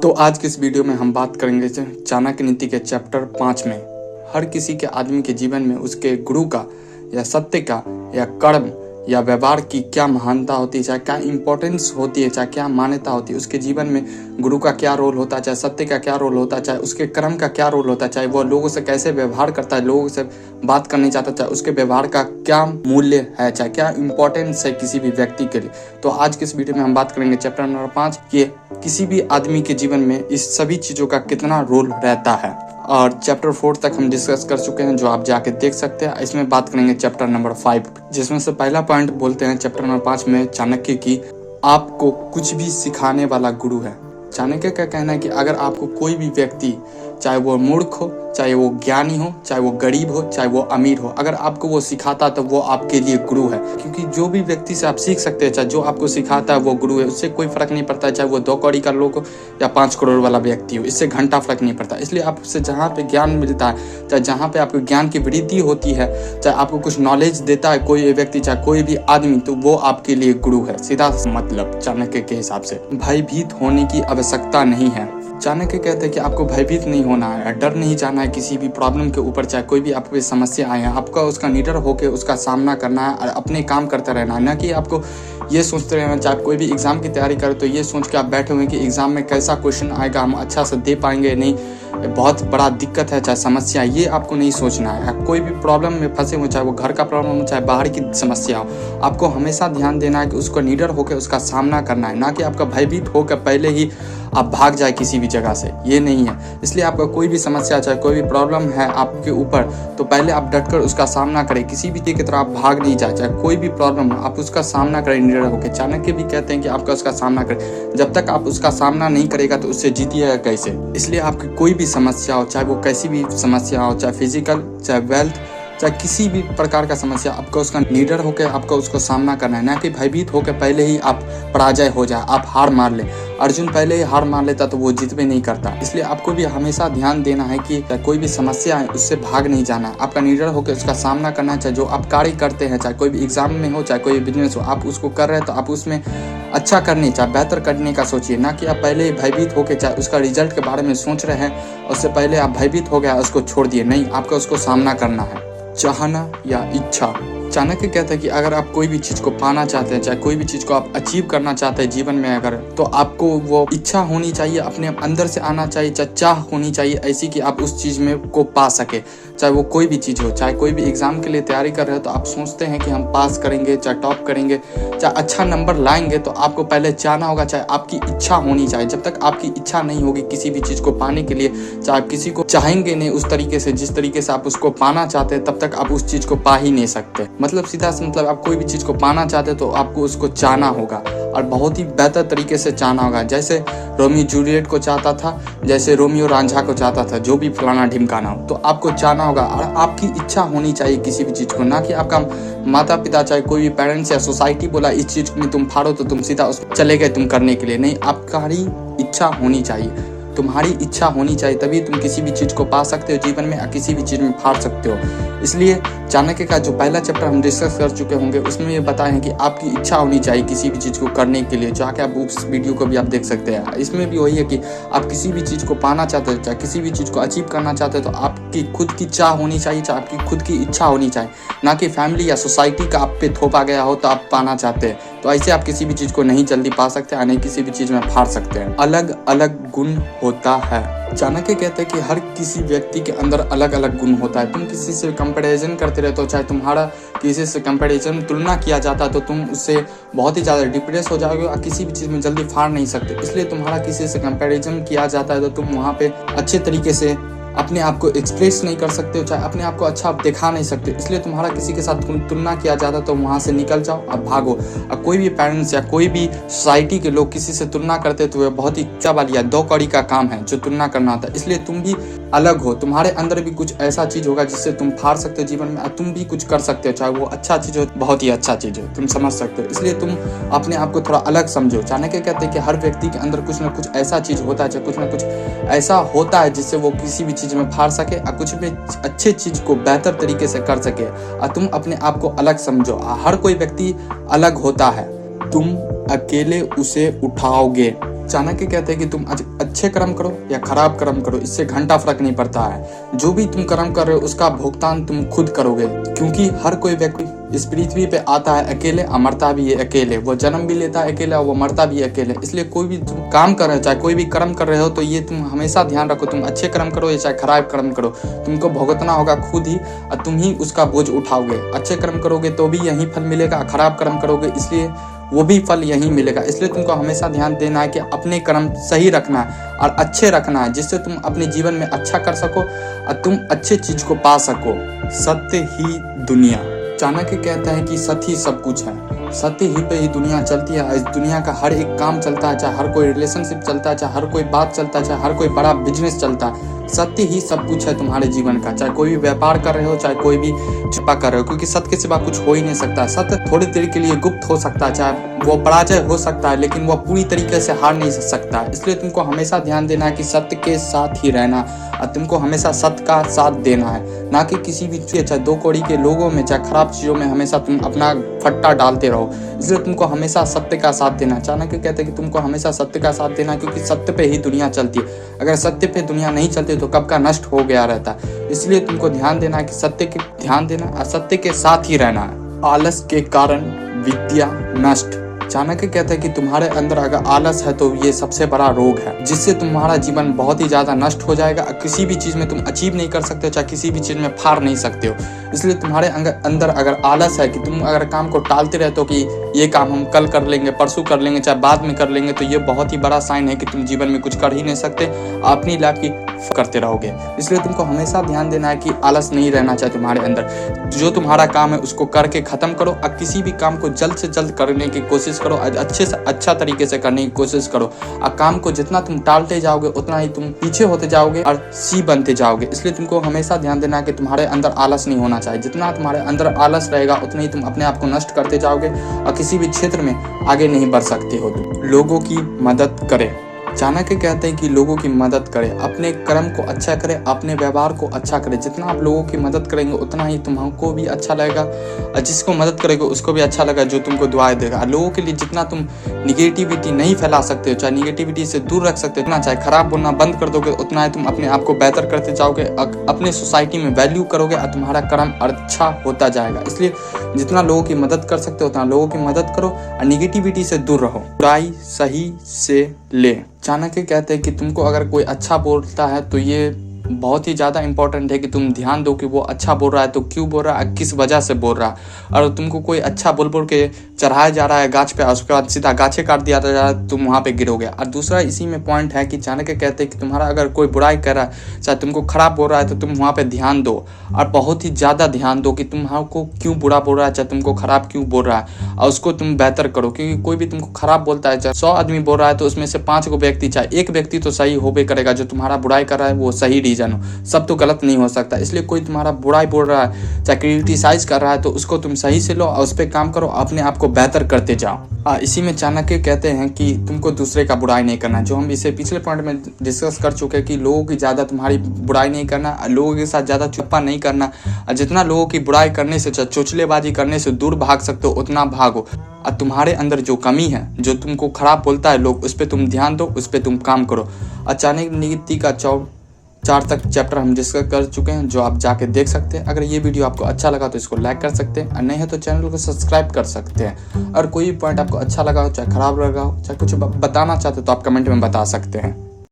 तो आज के इस वीडियो में हम बात करेंगे चाणक्य नीति के चैप्टर 5 में हर किसी के आदमी के जीवन में उसके गुरु का या सत्य का या कर्म या व्यवहार की क्या महानता होती है, चाहे क्या इंपॉर्टेंस होती है, चाहे क्या मान्यता होती है, उसके जीवन में गुरु का क्या रोल होता है, चाहे सत्य का क्या रोल होता है, चाहे उसके कर्म का क्या रोल होता है, चाहे वो लोगों से कैसे व्यवहार करता है, लोगों से बात करनी चाहता है, चाहे उसके व्यवहार का क्या मूल्य है, चाहे क्या इंपॉर्टेंस है किसी भी व्यक्ति के लिए। तो आज के इस वीडियो में हम बात करेंगे चैप्टर नंबर 5 कि किसी भी आदमी के जीवन में इस सभी चीज़ों का कितना रोल रहता है। और चैप्टर 4 तक हम डिस्कस कर चुके हैं, जो आप जाके देख सकते हैं। इसमें बात करेंगे चैप्टर नंबर 5, जिसमें से पहला पॉइंट बोलते हैं चैप्टर नंबर 5 में चाणक्य की आपको कुछ भी सिखाने वाला गुरु है। चाणक्य का कहना है कि अगर आपको कोई भी व्यक्ति, चाहे वो मूर्ख हो, चाहे वो ज्ञानी हो, चाहे वो गरीब हो, चाहे वो अमीर हो, अगर आपको वो सिखाता तो वो आपके लिए गुरु है। क्योंकि जो भी व्यक्ति से आप सीख सकते हैं, चाहे जो आपको सिखाता है वो गुरु है, उससे कोई फर्क नहीं पड़ता है, चाहे वो 2 कौड़ी का लोग हो या 5 करोड़ वाला व्यक्ति हो, इससे घंटा फर्क नहीं पड़ता। इसलिए आपसे जहाँ पे ज्ञान मिलता है, चाहे जहाँ पे आपको ज्ञान की वृद्धि होती है, चाहे आपको कुछ नॉलेज देता है कोई व्यक्ति, चाहे कोई भी आदमी, तो वो आपके लिए गुरु है। सीधा मतलब चाणक्य के हिसाब से भयभीत होने की आवश्यकता नहीं है। चाणक्य कहते हैं कि आपको भयभीत नहीं होना है, डर नहीं जाना है किसी भी प्रॉब्लम के ऊपर, चाहे कोई भी आपको समस्या आए हैं, आपका उसका निडर होकर उसका सामना करना है और अपने काम करते रहना है। ना कि आपको ये सोचते रहना, चाहे कोई भी एग्जाम की तैयारी करे तो ये सोच के आप बैठे हुए कि एग्जाम में कैसा क्वेश्चन आएगा, हम अच्छा से दे पाएंगे नहीं, बहुत बड़ा दिक्कत है, चाहे समस्या, ये आपको नहीं सोचना है। कोई भी प्रॉब्लम में फंसे हो, चाहे वो घर का प्रॉब्लम हो, चाहे बाहर की समस्या हो, आपको हमेशा ध्यान देना है कि उसको निडर होकर उसका सामना करना है, ना कि आपका भयभीत होकर पहले ही आप भाग जाए किसी भी जगह से, ये नहीं है। इसलिए आपका कोई भी समस्या, चाहे कोई भी प्रॉब्लम है आपके ऊपर, तो पहले आप डटकर उसका सामना करें, किसी भी चीज़ की तरह आप भाग नहीं जाए। चाहे कोई भी प्रॉब्लम हो, आप उसका सामना करें निडर होकर। चाणक्य भी कहते हैं कि आपका उसका सामना करें, जब तक आप उसका सामना नहीं करेगा तो उससे जीतिएगा कैसे। इसलिए आपकी कोई भी समस्या हो, चाहे वो कैसी भी समस्या हो, चाहे फिजिकल, चाहे वेल्थ, चाहे किसी भी प्रकार का समस्या, आपको उसका निडर होकर आपको उसको सामना करना है, ना कि भयभीत होकर पहले ही आप पराजय हो जाए, आप हार मान ले। अर्जुन पहले ही हार मान लेता तो वो जीत भी नहीं करता। इसलिए आपको भी हमेशा ध्यान देना है कि कोई भी समस्या है उससे भाग नहीं जाना है, आपका निडर होकर उसका सामना करना है। चाहे जो आप कार्य करते हैं, चाहे कोई भी एग्जाम में हो, चाहे कोई भी बिजनेस हो, आप उसको कर रहे हैं तो आप उसमें अच्छा करने, चाहे बेहतर करने का सोचिए, ना कि आप पहले ही भयभीत होकर चाहे उसका रिजल्ट के बारे में सोच रहे हैं, उससे पहले आप भयभीत हो गया उसको छोड़ दिए। नहीं, आपको उसको सामना करना है। चाहना या इच्छा, चाणक्य कहता है कि अगर आप कोई भी चीज़ को पाना चाहते हैं, चाहे कोई भी चीज़ को आप अचीव करना चाहते हैं जीवन में, अगर तो आपको वो इच्छा होनी चाहिए, अपने अंदर से आना चाहिए, चाहे चाह होनी चाहिए ऐसी कि आप उस चीज़ में को पा सके। चाहे वो कोई भी चीज़ हो, चाहे कोई भी एग्जाम के लिए तैयारी कर रहे हो तो आप सोचते हैं कि हम पास करेंगे, चाहे टॉप करेंगे, चाहे अच्छा नंबर लाएंगे, तो आपको पहले चाहना होगा, चाहे आपकी इच्छा होनी चाहिए। जब तक आपकी इच्छा नहीं होगी किसी भी चीज़ को पाने के लिए, चाहे आप किसी को चाहेंगे नहीं उस तरीके से जिस तरीके से आप उसको पाना चाहते हैं, तब तक आप उस चीज़ को पा ही नहीं सकते। मतलब सीधा से मतलब आप कोई भी चीज़ को पाना चाहते हैं तो आपको उसको चाहना होगा और बहुत ही बेहतर तरीके से चाहना होगा। जैसे रोमियो जूलियट को चाहता था, जैसे रोमियो रांझा को चाहता था, जो भी फलाना ढिमकाना हो, तो आपको चाहना होगा और आपकी इच्छा होनी चाहिए किसी भी चीज़ को, ना कि आपका माता पिता, चाहे कोई भी पेरेंट्स या सोसाइटी बोला इस चीज़ में तुम फाड़ो तो तुम सीधा उस चले गए तुम करने के लिए। नहीं, आपकी इच्छा होनी चाहिए, तुम्हारी इच्छा होनी चाहिए, तभी तुम किसी भी चीज़ को पा सकते हो जीवन में या किसी भी चीज़ में फाड़ सकते हो। इसलिए चाणक्य का जो पहला चैप्टर हम डिस्कस कर चुके होंगे उसमें ये बताए हैं कि आपकी इच्छा होनी चाहिए किसी भी चीज़ को करने के लिए। जाके आप उस वीडियो को भी आप देख सकते हैं। इसमें भी वही है कि आप किसी भी चीज़ को पाना चाहते हो, चाहे किसी भी चीज़ को अचीव करना चाहते हो, तो आपकी खुद की चाह होनी चाहिए, चाहे आपकी खुद की इच्छा होनी चाहिए, ना कि फैमिली या सोसाइटी का आप पे थोपा गया हो तो आप पाना चाहते हैं। तो ऐसे आप किसी भी चीज़ को नहीं जल्दी पा सकते, नहीं किसी भी चीज़ में फाड़ सकते हैं। अलग अलग गुण होता है। चाणक्य कहते हैं कि हर किसी व्यक्ति के अंदर अलग अलग गुण होता है। तुम किसी से कंपैरिजन करते रहते हो, चाहे तुम्हारा किसी से कंपैरिजन तुलना किया जाता है तो तुम उससे बहुत ही ज़्यादा डिप्रेस हो जाओगे और किसी भी चीज़ में जल्दी फाड़ नहीं सकते। इसलिए तुम्हारा किसी से कंपैरिजन किया जाता है तो तुम वहाँ पे अच्छे तरीके से अपने आप को एक्सप्रेस नहीं कर सकते हो, चाहे अपने आप को अच्छा आप दिखा नहीं सकते। इसलिए तुम्हारा किसी के साथ तुलना किया जाता तो वहाँ से निकल जाओ, अब भागो। और कोई भी पेरेंट्स या कोई भी सोसाइटी के लोग किसी से तुलना करते तो वह बहुत ही इच्छा वाली या 2 कौड़ी का काम है जो तुलना करना होता है। इसलिए तुम भी अलग हो, तुम्हारे अंदर भी कुछ ऐसा चीज़ होगा जिससे तुम फाड़ सकते हो जीवन में और तुम भी कुछ कर सकते हो, चाहे वो अच्छा चीज़ हो, बहुत ही अच्छा चीज़ हो, तुम समझ सकते हो। इसलिए तुम अपने आप को थोड़ा अलग समझो। चाणक्य कहते हैं कि हर व्यक्ति के अंदर कुछ ना कुछ ऐसा चीज़ होता है, चाहे कुछ ना कुछ ऐसा होता है जिससे वो किसी भी चीज़ में फाड़ सके और कुछ भी अच्छे चीज़ को बेहतर तरीके से कर सके। और तुम अपने आप को अलग समझो। हर कोई व्यक्ति अलग होता है, तुम अकेले उसे उठाओगे चाणक्य कहते हैं कि तुम अच्छे कर्म करो या खराब कर्म करो, इससे घंटा फर्क नहीं पड़ता है। जो भी तुम कर्म कर रहे हो उसका भुगतान तुम खुद करोगे, क्योंकि हर कोई व्यक्ति इस पृथ्वी पे आता है अकेले, मरता भी है अकेले। वो जन्म भी लेता है अकेला, वो मरता भी है अकेले। इसलिए कोई भी तुम काम कर रहे हो, चाहे कोई भी कर्म कर रहे हो, तो ये तुम हमेशा ध्यान रखो, तुम अच्छे कर्म करो या चाहे खराब कर्म करो, तुमको भुगतना होगा खुद ही और तुम ही उसका बोझ उठाओगे। अच्छे कर्म करोगे तो भी यही फल मिलेगा, खराब कर्म करोगे इसलिए वो भी फल यही मिलेगा। इसलिए तुमको हमेशा ध्यान देना है कि अपने कर्म सही रखना है और अच्छे रखना है, जिससे तुम अपने जीवन में अच्छा कर सको और तुम अच्छे चीज को पा सको। सत्य ही दुनिया। चाणक्य कहता है कि सत्य ही सब कुछ है, सत्य ही पे ही दुनिया चलती है। इस दुनिया का हर एक काम चलता है, चाहे हर कोई रिलेशनशिप चलता है, चाहे हर कोई बात चलता है, चाहे हर कोई बड़ा बिजनेस चलता है। सत्य ही सब कुछ है तुम्हारे जीवन का, चाहे कोई भी व्यापार कर रहे हो, चाहे कोई भी छिपा कर रहे हो, क्योंकि सत्य के सिवा कुछ हो ही नहीं सकता। सत्य थोड़ी देर के लिए गुप्त हो सकता है, चाहे वो पराजय हो सकता है, लेकिन वो पूरी तरीके से हार नहीं सकता। इसलिए तुमको हमेशा ध्यान देना है कि सत्य के साथ ही रहना और तुमको हमेशा सत्य का साथ देना है, ना कि किसी भी चीज, चाहे दो कौड़ी के लोगों में, चाहे खराब चीजों में हमेशा तुम अपना फट्टा डालते रहो। इसलिए तुमको हमेशा सत्य का साथ देना। चाणक्य कहते हैं कि तुमको हमेशा सत्य का साथ देना, क्योंकि सत्य पे ही दुनिया चलती है। अगर सत्य पे दुनिया नहीं चलती तो कब का नष्ट हो गया रहता। इसलिए तुमको ध्यान देना है कि सत्य के ध्यान देना और सत्य के साथ ही रहना है। आलस के कारण विद्या नष्ट। चाणक्य कहते हैं कि तुम्हारे अंदर अगर आलस है तो ये सबसे बड़ा रोग है, जिससे तुम्हारा जीवन बहुत ही ज्यादा नष्ट हो जाएगा। किसी भी चीज में तुम अचीव नहीं कर सकते हो, चाहे किसी भी चीज में फार नहीं सकते हो। इसलिए तुम्हारे अंदर अगर आलस है कि तुम अगर काम को टालते रहते हो कि ये काम हम कल कर लेंगे, परसों कर लेंगे, चाहे बाद में कर लेंगे, तो ये बहुत ही बड़ा साइन है कि तुम जीवन में कुछ कर ही नहीं सकते, अपनी लाइफ की करते रहोगे। इसलिए तुमको हमेशा ध्यान देना है कि आलस नहीं रहना चाहिए तुम्हारे अंदर। जो तुम्हारा काम है उसको करके खत्म करो और किसी भी काम को जल्द से जल्द करने की कोशिश करो, अच्छे से अच्छा तरीके से करने की कोशिश करो। और काम को जितना तुम टालते जाओगे उतना ही तुम पीछे होते जाओगे और सी बनते जाओगे। इसलिए तुमको हमेशा ध्यान देना है कि तुम्हारे अंदर आलस नहीं होना चाहिए। जितना तुम्हारे अंदर आलस रहेगा उतना ही तुम अपने आप को नष्ट करते जाओगे और किसी भी क्षेत्र में आगे नहीं बढ़ सकते हो। लोगों की मदद करें। चाणक्य कहते हैं कि लोगों की मदद करें, अपने कर्म को अच्छा करें, अपने व्यवहार को अच्छा करें। जितना आप लोगों की मदद करेंगे उतना ही तुमको भी अच्छा लगेगा और जिसको मदद करेगा उसको भी अच्छा लगेगा, जो तुमको दुआएं देगा। लोगों के लिए जितना तुम निगेटिविटी नहीं फैला सकते हो, चाहे निगेटिविटी से दूर रख सकते हो, उतना चाहे खराब बोलना बंद कर दोगे, उतना ही तुम अपने आप को बेहतर करते जाओगे, अपने सोसाइटी में वैल्यू करोगे और तुम्हारा कर्म अच्छा होता जाएगा। इसलिए जितना लोगों की मदद कर सकते हो उतना लोगों की मदद करो और निगेटिविटी से दूर रहो। बुराई सही से ले। चाणक्य कहते हैं कि तुमको अगर कोई अच्छा बोलता है तो ये बहुत ही ज़्यादा इंपॉर्टेंट है कि तुम ध्यान दो कि वो अच्छा बोल रहा है तो क्यों बोल रहा है, किस वजह से बोल रहा है। और तुमको कोई अच्छा बोल के चढ़ाया जा रहा है गाछ पे, उसके बाद सीधा गाछे काट दिया जा रहा है, तुम वहाँ पे गिरोगे। और दूसरा इसी में पॉइंट है कि चाणक्य कहते हैं कि तुम्हारा अगर कोई बुराई कर रहा है, चाहे तुमको खराब बोल रहा है, तो तुम वहाँ पे ध्यान दो और बहुत ही ज़्यादा ध्यान दो कि तुम्हारा क्यों बुरा बोल रहा है, चाहे तुमको खराब क्यों बोल रहा है, और उसको तुम बेहतर करो। क्योंकि कोई भी तुमको खराब बोलता है, चाहे 100 आदमी बोल रहा है तो उसमें से 5 को व्यक्ति, चाहे एक व्यक्ति तो सही होबे करेगा, जो तुम्हारा बुराई कर रहा है वो सही रीजन हो, सब तो गलत नहीं हो सकता। इसलिए कोई तुम्हारा बुराई बोल रहा है, चाहे क्रिटिसाइज कर रहा है, तो उसको तुम सही से लो और उस पर काम करो, अपने आप को बेहतर करते जाओ। इसी में चाणक्य कहते हैं कि तुमको दूसरे का बुराई नहीं करना, जो हम इसे पिछले पॉइंट में डिस्कस कर चुके हैं कि लोगों की ज़्यादा तुम्हारी बुराई नहीं करना, लोगों के साथ ज़्यादा चुप्पा नहीं करना, और जितना लोगों की बुराई करने से, चोचलेबाजी करने से दूर भाग सकते हो उतना भागो। और तुम्हारे अंदर जो कमी है, जो तुमको खराब बोलता है लोग, उस पर तुम ध्यान दो, उस पर तुम काम करो। चाणक्य नीति का 4 तक चैप्टर हम डिस्कस कर चुके हैं, जो आप जाके देख सकते हैं। अगर ये वीडियो आपको अच्छा लगा तो इसको लाइक कर सकते हैं, और नहीं है तो चैनल को सब्सक्राइब कर सकते हैं। और कोई भी पॉइंट आपको अच्छा लगा हो, चाहे खराब लगा हो, चाहे कुछ बताना चाहते हो तो आप कमेंट में बता सकते हैं।